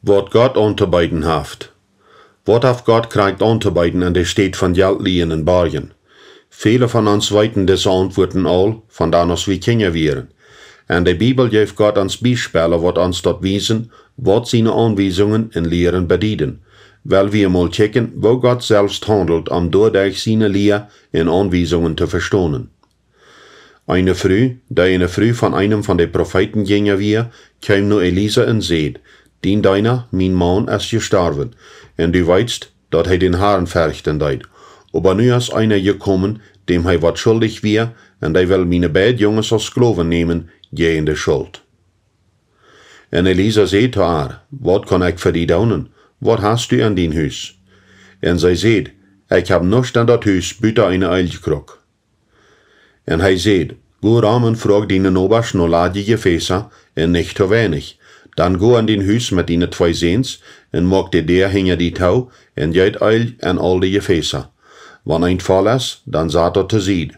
Wat Gott unterbeiden haft. Wat heeft Gott krijgt unterbeiden an der Stadt van Geldlien en Bargen? Viele von uns weten diese Antworten al, van dan als we Kinder wären. En de Bibel geeft Gott ans Beispiele, wat ons dat wijzen, wat zijn Anweisungen en Lehren bedienen. Weil wir mal checken, wo Gott selbst handelt, om doordat seine Lehr en Anweisungen te verstonen. Eine Früh von einem von den Propheten gingen wir, kam nur Elisa en zeid, dien deiner, mein Mann, ist gestorben, en du weißt, dat hij den Haaren verrichten deed. Aber nu ist einer gekommen, dem hij wat schuldig wir, en hij will meine beide Jungs als Sklaven nehmen, gegen de Schuld. En Elisa zei zu haar, wat kan ik voor die doen? Wat hast du an din huis? En zij zei, ik heb nichts an dat huis, buiten eine Eilgekrok. En hij zei, go ram en frag dine Nobers no laat je Gefäße, en nicht te weinig. Dan go an den huis met dine 2 Seens, en maak de der hinger die touw, en jeit Eil en al die Gefäße. Wann ein Fall is, dan zat er te zied.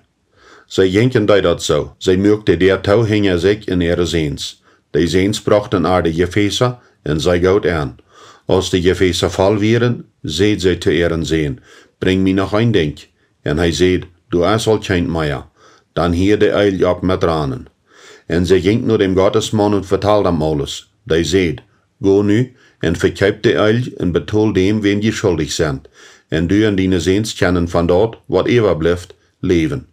Zij jenken die dat zo, zij mögte der touw hinger zich in ihre Seens. Die Seens brachten haar de Gefäße, en zij gout aan. Als de Gefäße voll wären, seht zij te ihren Seen, bring mi noch ein Denk. En hij zeid, du is al kein Meier. Dan hier de Eil op met tranen. En zij ging nur dem Gottesmann und vertelt hem alles. Die zeid, go nu, en verkauft de Eil en betol dem, wem je schuldig sind. En du en dine Seens kennen van dort, wat ever blijft, leven.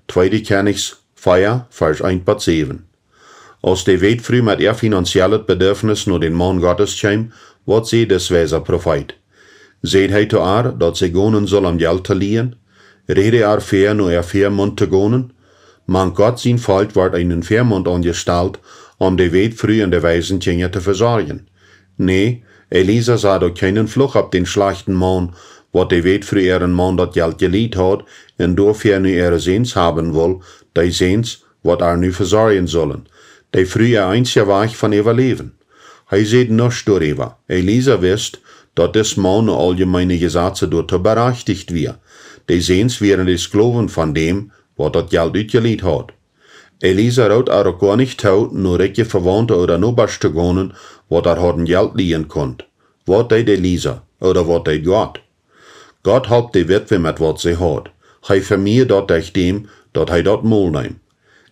2 Königs 4, vers 1-7. Als de weet früh met finanzielle Bedürfnis nur den Mann Gottes kwam, wat zei des wijze Prophet? Zeid hij te haar, dat ze gonen soll om geld te liehen? Rede er fair nur 4 Mund te gonen? Man Gott sein Volk wordt einen Viermund angestalt, om de weet früh en de wijzen Kinder te verzorgen. Nee, Elisa sah doch keinen Fluch ab den schlechten Mann, wat de weet früh ihren Mann dat geld geliehen hat, en dafür nu ihre Seens haben will, die Seens, wat nu verzorgen sollen. Die früher einzige Weg von ihr Leben. Hij seht nichts darüber. Elisa wist, dat des Mann allgemeine Gesetze dort berechtigt wir. Die Seens wären die Sklaven von dem, wat dat Geld uitgeliehen hat. Elisa raut auch gar nicht tau, nur reiche Verwandte oder Nobers zu gehen, wat hatten Geld liehen konnt. Wat deed Elisa, oder wat deed Gott? Gott helpt die Witwe mit wat sie hat. Hij vermeer dat durch dem, dat hij dat mol neemt.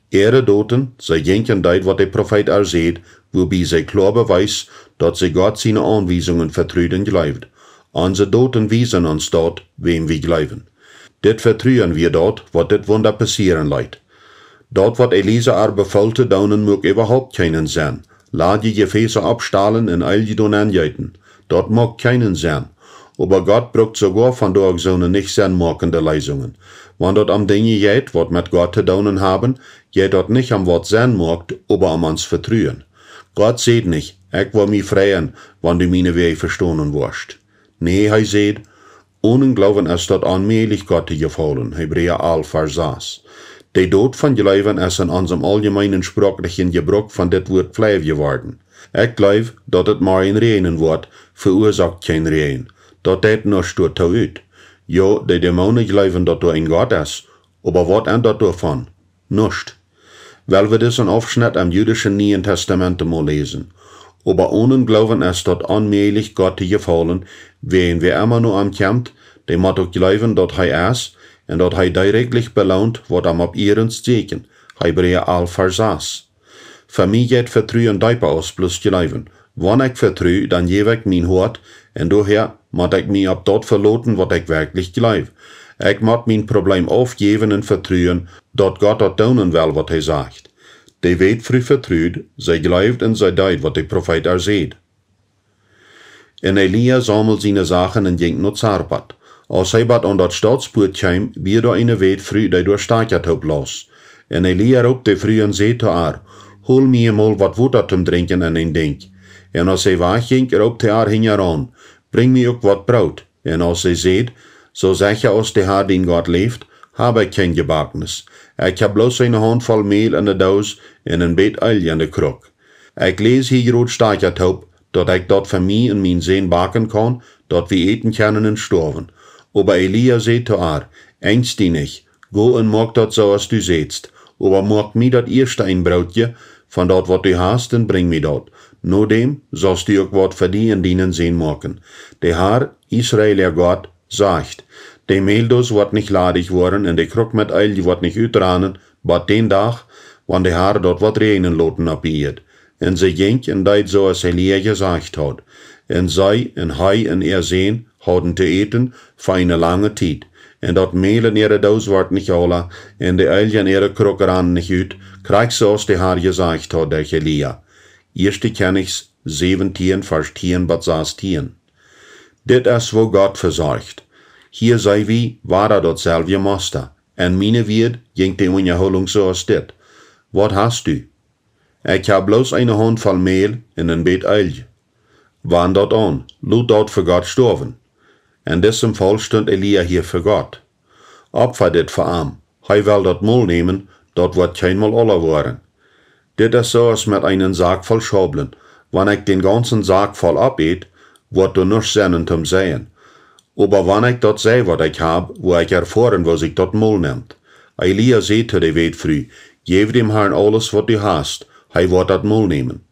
Ihre Doten, zij jenken dat wat de Prophet erzählt, wobei zij klar beweist, dat zij Gott seine Anweisungen vertruden glaubt. Onze Doten wiesen uns dort, wem wir glauben. Dit vertrauen wir dort, wat dit Wunder passieren leidt. Dort wat Elisa er bevel te doen, mag überhaupt keinen Sinn. Laat je Gefäße abstahlen en eil je doen aanjuiten. Dat mag keinen Sinn. Aber Gott braucht sogar von durch so eine nicht sinnmachende Leisungen. Wenn dort am Dinge geht, wat mit Gott zu tun haben, geht dort nicht am wat Sinn macht, aber am ans Vertrauen. Gott sieht nicht, ich will mich freuen, wenn du meine Wege verstanden wirst. Nee, hij sieht, ohne Glauben ist dort allmählich Gott gefallen, Hebräer 11, Vers 6. Der Tod von Glauben ist in unserem allgemeinen sprachlichen Gebrauch von dit Wort Fleisch geworden. Ich glaube, dat het maar ein Regen wird, verursacht kein Regen. Dat deed nichts dort uit. Ja, die Dämonen glauben, dat er ein Gott ist, aber wat ändert davon? Nichts. Weil wir diesen Aufschnitt am jüdischen Neuen Testament mal lesen. Aber ohne Glauben ist dort allmählich Gott gefallen, wen wir immer nur ankämmt, der muss auch glauben, dat hij ist, en dat hij directlich belohnt, wat am ab ihren steken. Hebräer 11, Vers 6. Für mich geht Vertrauen dieper aus, plus glauben. Wann ich vertraue, dann gebe ich mein Hort, en daher moet ik mich ab dort verloten, wat ik wirklich glaube. Ik moet mijn Problem aufgeben en vertrauen, dat Gott dat doen will, wat hij sagt. Die weet früh vertraut, zij glaubt en zij deed, wat de Prophet erzählt. En Elia sammelt seine Sachen en ging naar Zarpat. Als hij bad aan dat Staatspoort kwam, wie er eine weet früh, die door Staatjat op los. En Elia roepte früh en zei te haar, hol mir mal wat water zum Trinken en een denk. En als hij wegging, roepte haar hingeran, bring mir ook wat brood. En als hij zei, so zeg je als de haar die Gott leeft, heb ik geen gebaknis. Ik heb bloos een handvol meel in de doos en een beet uil in de krok. Ik lees hier groot Staatjat op, dat ik dat voor mij en mijn zin baken kan, dat we eten kunnen en sterven. Aber Elia zei te haar, engst die nicht, go en maak dat so als du seetst, aber maak mir dat eerste ein broodje, Van dort wat du hast, dan bring mi dort. No dem sollst du ook wat für die in dienen sehen maken. De Herr, Israel, Gott, sagt, de Meeldos wordt nicht ladig worden en de kruk met eil die wordt nicht utranen, bat den dag, wann de Herr dort wat reinen loten abiet. En ze ging en deed zoals Elia gesagt had. En zij en hij en zeen hadden te eten voor een lange tijd. En dat meel in ihre doos wordt niet alle, en de eil in ihre kruk ran niet uit, krijg zoals de Herr gesagt had durch Elia. 1. Könnigs 17, Vers 10 bis 16. Dit is wo Gott verzorgt. Hier sei wie, war datselfde Master. En meine wird ging die Unterholung so als dit. Wat hast du? Ich hab bloß eine Handvoll Mehl in ein Beet Eil. Wann dort an, lud dort für Gott storven. En diesem Fall stund Elia hier für Gott. Opfer dit für arm. Hij will dort Mohl nehmen, dort wird kein Mal alle worden. Dit is so als mit einen Sack voll Schabeln. Wenn ich den ganzen Sack voll abet, wird du nichts sehen zum Sehen. Aber wenn ich dort sehe, was ich hab, wo ich erfahren, was ich dort Mohl nimmt. Elia seht zu der Welt früh, gib dem Herrn alles, was du hast, hij wird dort Mohl nehmen.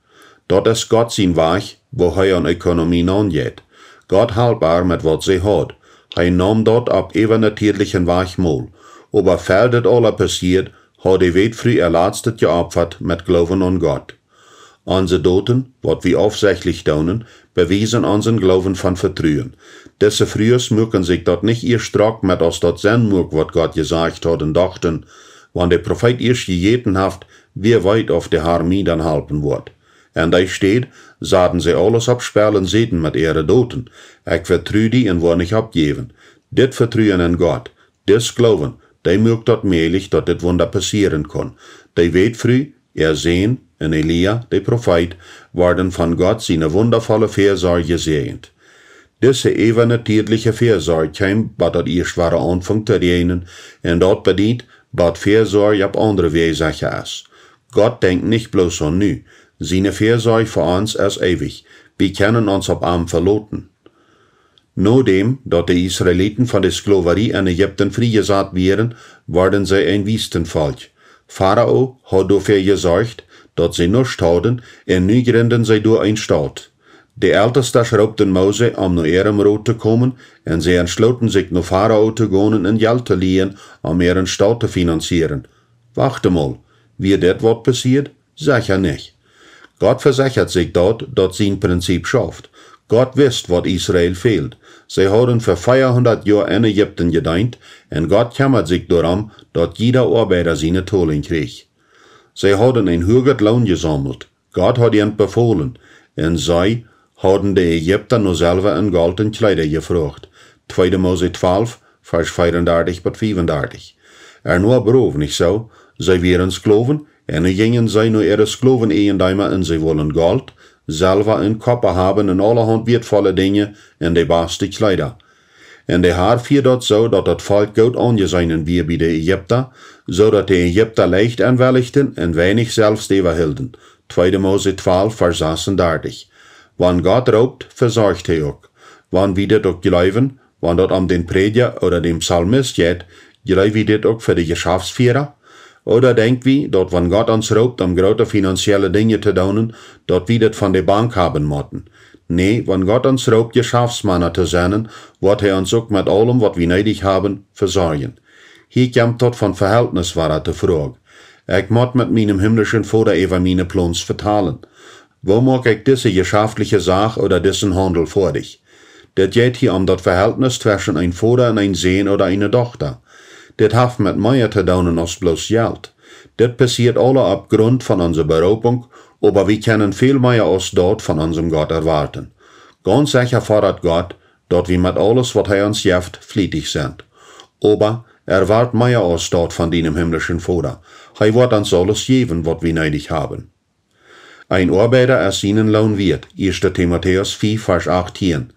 Dort ist Gott sein Weg, wo hij an Ökonomie angeht. Gott haltbar mit was sie hat. Hij nahm dort ab übernatürlichen Weg Mohl. Aber weil das alles passiert, hat die Welt früh ihr letztes geopfert mit Glauben an Gott. Unsere Doten, wat wir aufsichtlich tun, bewiesen unseren Glauben von Vertrauen. Diese frühers mögen sich dort nicht erst stark mit aus dort sein mög, wat Gott gesagt hat und dachten, wann der Prophet erst gegeten haft, wie weit auf der Armee dann halten wird. Und da steht, sahen sie alles absperren Seten mit ihre Doten. Ich vertrue die und war nicht abgeben. Dit Vertrauen in Gott, dis Glauben, die mögt dort mehlig, dass dit Wunder passieren kann. Die weet früh, sehen, en Elia, der Prophet, werden von Gott seine wundervolle Fürsorge gesegnet. Diese übernatürliche Fürsorge kam, bei dat erst war Anfang zu reden, und dort bedient, bad Fürsorge auf andere Weise ist. Gott denkt nicht bloß an nu, seine Fürsorge für uns ist ewig. Wir können uns auf Arm verloten. Nachdem, dat die Israeliten von der Sklaverei in Ägypten freigesetzt werden, waren sie ein Wüstenvolk. Pharao hat dafür gesorgt, dat sie nichts taten, und nu gründen sie durch ein Staat. Die Ältesten schraubten Mose, nach ihrem Rat zu kommen, und sie entschlossen sich nach Pharao zu gehen und Geld zu leihen, ihren Staat zu finanzieren. Warte mal, wie das wat passiert? Sicher nicht. Gott versichert sich dort, dass sein Prinzip schafft. Gott wisst, wat Israel fehlt. Sie haben für 400 Jahre in Ägypten gedient, und Gott kümmert sich darum, dass jeder Arbeiter seine Tollen kriegt. Sie haben ein höheres Lohn gesammelt. Gott hat ihnen befohlen, und sie haben die Ägypter nur selber in Gold und Kleider gefragt. 2. Mose 12, Vers 34 bis 35. Nur brav, nicht so? Sie wären Sklaven, und gingen sie nur ihre Sklaven-Eiendeimer und sie wollen Gold, selber in Kopper haben und allerhand wertvolle Dinge in die beste Kleider. Und der Herr führt dort so, dass das Volk gut angesehen wird bei den Ägypter, so dass die Ägypter leicht anwälligten und wenig selbst überhielten. 2. Mose 12, Vers 36. Wann Gott raubt, versorgt er auch. Wann wir das auch glauben, wann dort am den Prediger oder dem Psalmist geht, glauben wir das auch für die Geschäftsführer? Oder denkt wie, dass wenn Gott uns raubt, große finanzielle Dinge zu tun, dass wir das von der Bank haben müssen? Nee, wenn Gott uns raubt, Geschäftsmänner zu sein, wird er uns auch mit allem, was wir nötig haben, versorgen. Hier kommt dort von Verhältniswahrer die Frage. Ich muss mit meinem himmlischen Vater über meine Plans vertalen. Wo mag ich diese geschäftliche Sache oder diesen Handel vor dich? Das geht hier das Verhältnis zwischen ein Vater und ein Sohn oder eine Tochter. Das hat mit mehr zu tun als bloß Geld. Das passiert alle aufgrund von unserer Berufung, aber wir können viel mehr als dort von unserem Gott erwarten. Ganz sicher fordert Gott, dass wir mit alles, was er uns gibt, flietig sind. Aber erwartet mehr als dort von deinem himmlischen Vater. Er wird uns alles geben, was wir nötig haben. Ein Arbeiter ist seinen Lohn wert. 1. Timotheus 4, Vers 18.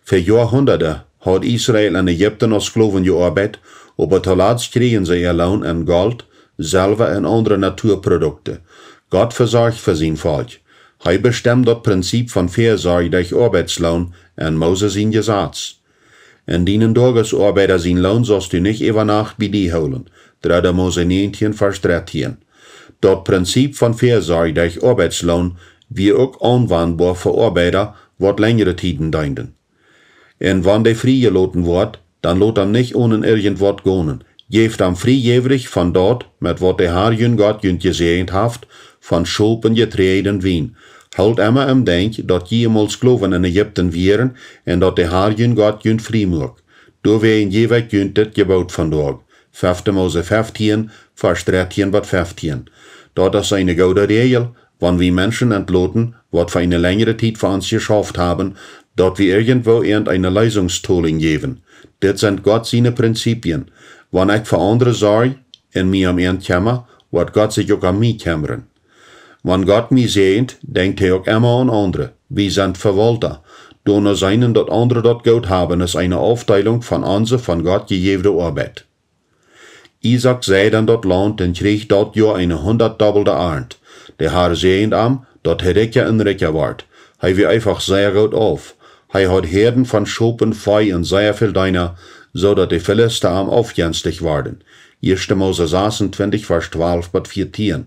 Für Jahrhunderte hat Israel in Ägypten als Sklaven gearbeitet, aber zuletzt kriegen sie ihr Lohn in Gold, Silber und andere Naturprodukte. Gott versorgt für sein Volk. Er bestimmt das Prinzip von Fürsorge durch Arbeitslohn und Mose sein Gesetz. In dienen Tages Arbeiter sein Lohn sollst du nicht über Nacht bei dir holen. 3. Mose 19, Vers 13. Dat Prinzip van Versorgung durch Arbeitslohn wie ook anwendbar für Arbeiter, wat längere Tiden dienen. En wann de vrijgelaten wordt, dan lot hem nicht ohne irgendwat gonen. Geeft hem vrijgevig van dort, met wat de Herr jün Gott jünt gesegend haft, van schopen getreden wien. Houd immer im denk, dat jemals geloven in Egypten vieren, en dat de Herr jün Gott jünt vrijmoog. Door ween jeweg jünt dit gebouwd vandaag. 5 Mose 15, vers 13 tot 15. Dat is eine gute Regel, wann wir Menschen entloten, wat für eine längere Zeit für uns geschafft haben, dat wir irgendwo irgendeine Leistungstolling geben. Das sind Gott seine Prinzipien. Wann ich für andere sorge, in mir am Ende komme, wird Gott sich auch an mich kümmern. Wann Gott mich sehnt, denkt er auch immer an andere. Wir sind Verwalter. Nur seinen, dat andere dort gut haben, ist eine Aufteilung von unserer von Gott gegebene Arbeit. Isaac sei dann dort Land und kriegt dort ja eine 100-doppelte Ernte. Der Herr sehend am, dat hij richer en richer wordt. Hij wie einfach sehr gut auf. Hij hat Herden von Schopen, Vieh und sehr viel Deiner, so dat die Philister am aufjenstig worden. 1. Mose 26, vers 12 bis 14.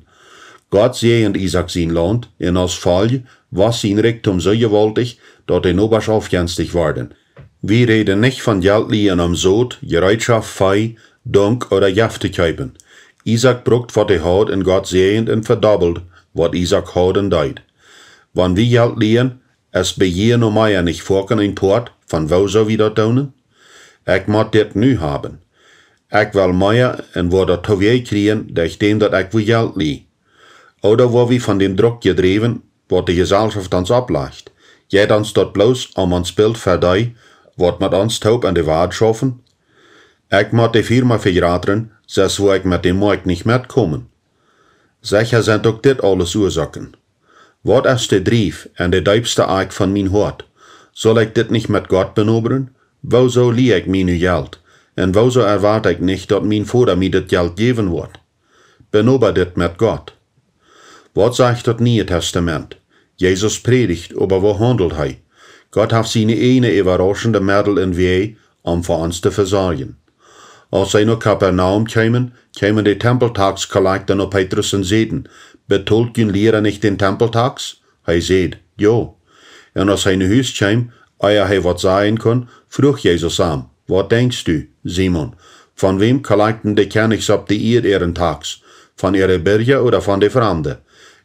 Gott sehend Isaac sein Land, in als Fall was sein Reichtum so gewaltig, dat hij nobers aufjenstig worden. Wir reden nicht von Geldliehen am Sod, Gereitschaft, Vieh, Dunk oder Jaft te kuipen. Isaac brucht wat hij had en Gott sehend en verdoppelt, wat Isaac had en deed. Wann wir Geld liehen, es bei je no mehr nicht vorken in Port, von wo so wir dat doen? Ich moet dit nu haben. Ich will mehr en wo dat towie kriegen, durch dem dat ich will Geld lie. Oder wo wir von dem Druck gedreven, wat die Gesellschaft uns ablegt. Jed uns dort bloß om ons Bild verdei, wat mit uns taub an de Wahrheit schaffen. Ich moet die Firma verraten, selbst wo ich mit dem Markt nicht mitkommen. Sicher sind auch dit alles Ursachen. Wat ist der Drief en der diepste Eik von mein Hort? Soll ich dit nicht mit Gott benoberen? Wieso lie ich mir nu Geld? En wieso erwarte ich nicht, dat mein Vater mir dit Geld geben wird? Benober dit mit Gott. Wat sagt das Neue Testament? Jesus predigt, aber wo handelt hij? Gott hat seine eine überraschende Mittel in Weg, für uns zu versorgen. Als sie nach Kapernaum kämen die Tempeltagskollekten auf Petrus und Seden. Betult jün Lehrer nicht den Tempeltags? Hij seht, jo. Und als hij naar huis kwam, eer hij wat sagen kon, vroeg Jesus aan, wat denkst du, Simon? Von wem kollekten die Königs op de ihren Tags? Von ihre Bürger oder von de Fremden?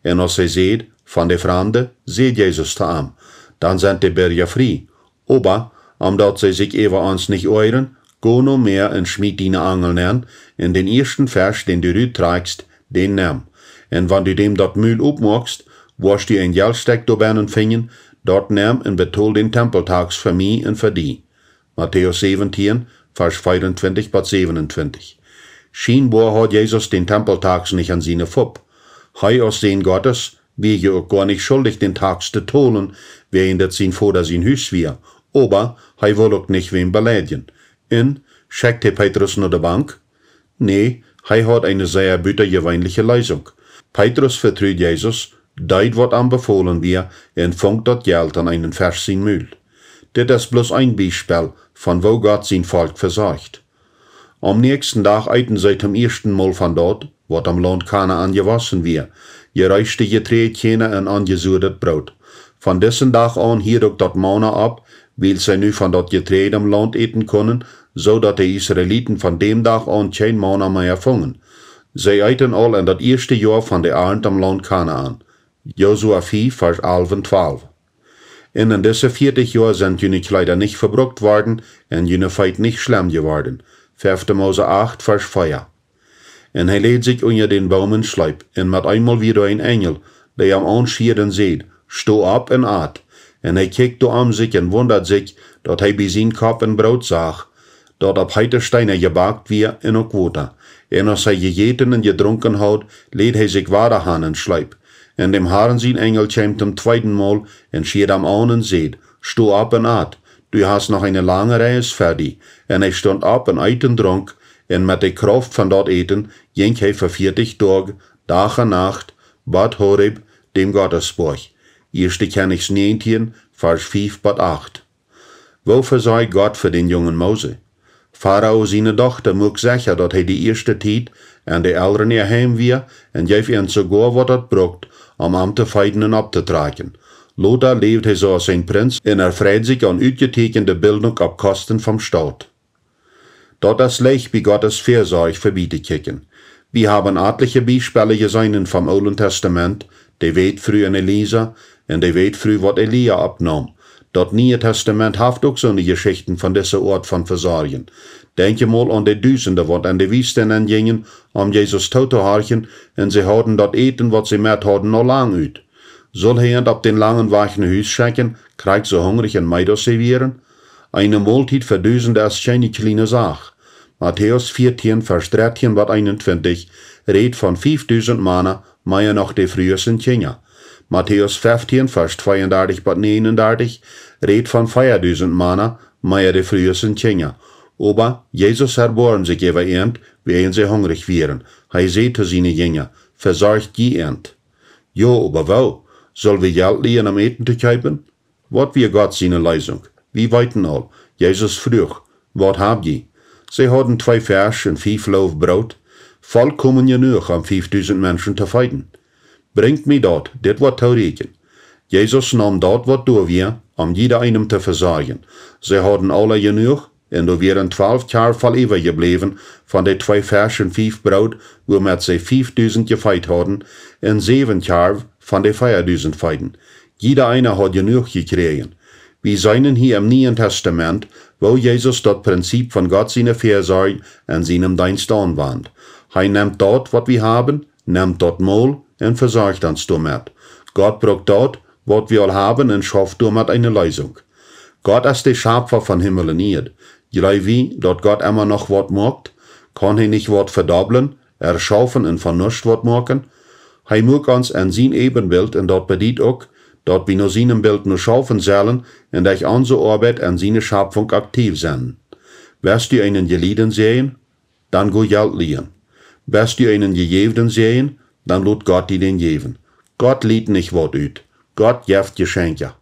Und als hij seht, von de Fremden, seht Jesus da aan. Dann sind die Bürger frei. Aber, omdat sie sich über uns nicht euren, go no mehr en schmied deine Angel nern, in den ersten Vers, den du rüt trägst, den nimm. En wann du dem dat Mühl opmachst, wirst du ein Geldsteck do bennen fingen, dort nimm en betol den Tempeltags für mich en für die. Matthäus 17, Vers 24 bis 27. Scheinbar hat Jesus den Tempeltags nicht an seine Fupp. Hei aus den Gottes, wie je auch gar nicht schuldig, den Tags zu tolen, während das sein Vater sein Hüs wir. Aber hei will auch nicht wem beleidigen. En, schickte Petrus nach der Bank? Nee, hij hat eine sehr büttergewöhnliche Leisung. Petrus vertraut Jesus, deut wat anbefohlen wir, en funkt dat Geld an einen Vers sein Mühl. Dit ist bloß ein Beispiel, von wo Gott sein Volk versorgt. Am nächsten Tag eiten sie zum ersten Mal von dort, wat am Land Kanaan gewassen wir, gereiste Getreidchen en angesudet Brot. Von diesen Tag an hielt auch dat Manna ab, weil sie nu von dat Getreid am Land eten können, so dat die Israeliten von dem Tag an kein Manna mehr fangen. Sie eiten all in dat erste Jahr von der Ernte am Land Kanaan. Josua 4, Vers 11 und 12. In diese 40 Jahr sind jene Kleider nicht verbruckt worden und jene Feit nicht schlimm geworden. 5. Mose 8, Vers 4. Und hij lädt sich unter den Baumen schleip, und mit einmal wieder ein Engel, der am Anschieren seht, sto ab und at. Und hij kijkt am sich und wundert sich, dat hij bei sein Kopf ein Brot sah, dat op heite Steine gebakt wir in ook Water. Und als hij gegeten und getrunken hat, lädt hij sich weiter an und schleip. Und dem Herrn sein Engel kämt zum zweiten Mal und schied am an und seht, sto ab und at, du hast noch eine lange Reise fertig. Und hij stond ab und eit und dronk, und mit der Kraft von dort eten, ging hij für 40 Tage, Tag und Nacht, Bad Horeb, dem Gottesburg. 1. Königs 19, Vers 5 bis 8. Wofür sei Gott für den jungen Mose? Pharao seine Tochter mag sicher, dat hij die eerste tijd en de Eltern ihr heim weer en geef ihnen sogar wat dat brucht, am te feiden en op te tragen. Lothar leeft hij zoals zijn prins en freut sich an uitgetekende Bildung op kosten vom Staat. Dat is leicht bij Gottes Fürsorge vorbei te kijken. Wir haben etliche Beispiele gesehen vom Alten Testament, die weet früh in Elisa en die weet früh wat Elia abnahm. Dat Nieuwe Testament heeft ook zo'n Geschichten van deze Ort van Versorgen. Denk je mal an die Duizenden wat aan de Wüsten gingen, om Jesus tot te harken, en ze hadden dat eten wat ze met hadden al lang uit. Zal hij op den langen Weg naar huis schicken, krijgt ze hungrig en Meider servieren? Eine Mahlzeit für Duizenden ist keine kleine Sache. Matthäus 14, Vers 13 bis 21 redt von 5000 Manna, mehr noch die frühesten Kinder. Matthäus 15, Vers 32 bis 39 redt von 4000 Manna, mehr die frühesten Kinder. Aber Jesus erbarmt sich über ihn, wenn sie hungrig wären. Er sagt zu seinen Jüngern, versorgt die End. Ja, aber wo? Soll wir Geld liehen, um Eten zu kaufen? Was wir Gott seine Leisung? Wir weiten all. Jesus frug, was habt ihr? Sie hadden 2 Vers en 5 Loaf Brot, vollkommen genug om 5000 Menschen te feiden. Bringt mir dat, dit wat te reken. Jesus nam dat wat door weer, om jeder einem te versorgen. Sie hadden alle genug, en er wären 12 jaar voll übergebleven van de 2 Vers en 5 Brot, womit sie 5000 gefeit hadden, en 7 jaar van de 4000 feiden. Jeder einer had genug gekregen. Wir seien hier im Neuen Testament, wo Jesus das Prinzip von Gott seine Fürsorge en seinem Dienst anwandt. Er nimmt dort, was wir haben, nimmt dort mal und versorgt uns damit. Gott braucht dort, was wir all haben und schafft damit eine Lösung. Gott ist der Schöpfer von Himmel und Erde. Glauben wir, dass Gott immer noch was macht? Kann er nicht was verdoppeln, erschaffen und von nichts was machen? Er mag uns in sein Ebenbild und dort bedient auch, dat wir nur seinem Bild nur schaffen sollen und durch unsere Arbeit an seine Schöpfung aktiv sind. Wirst du einen Gelieden sehen, dann go Geld liehen. Wirst du einen Gegeben sehen, dann lut Gott dir den geben. Gott liebt nicht wat ut. Gott gibt Geschenke.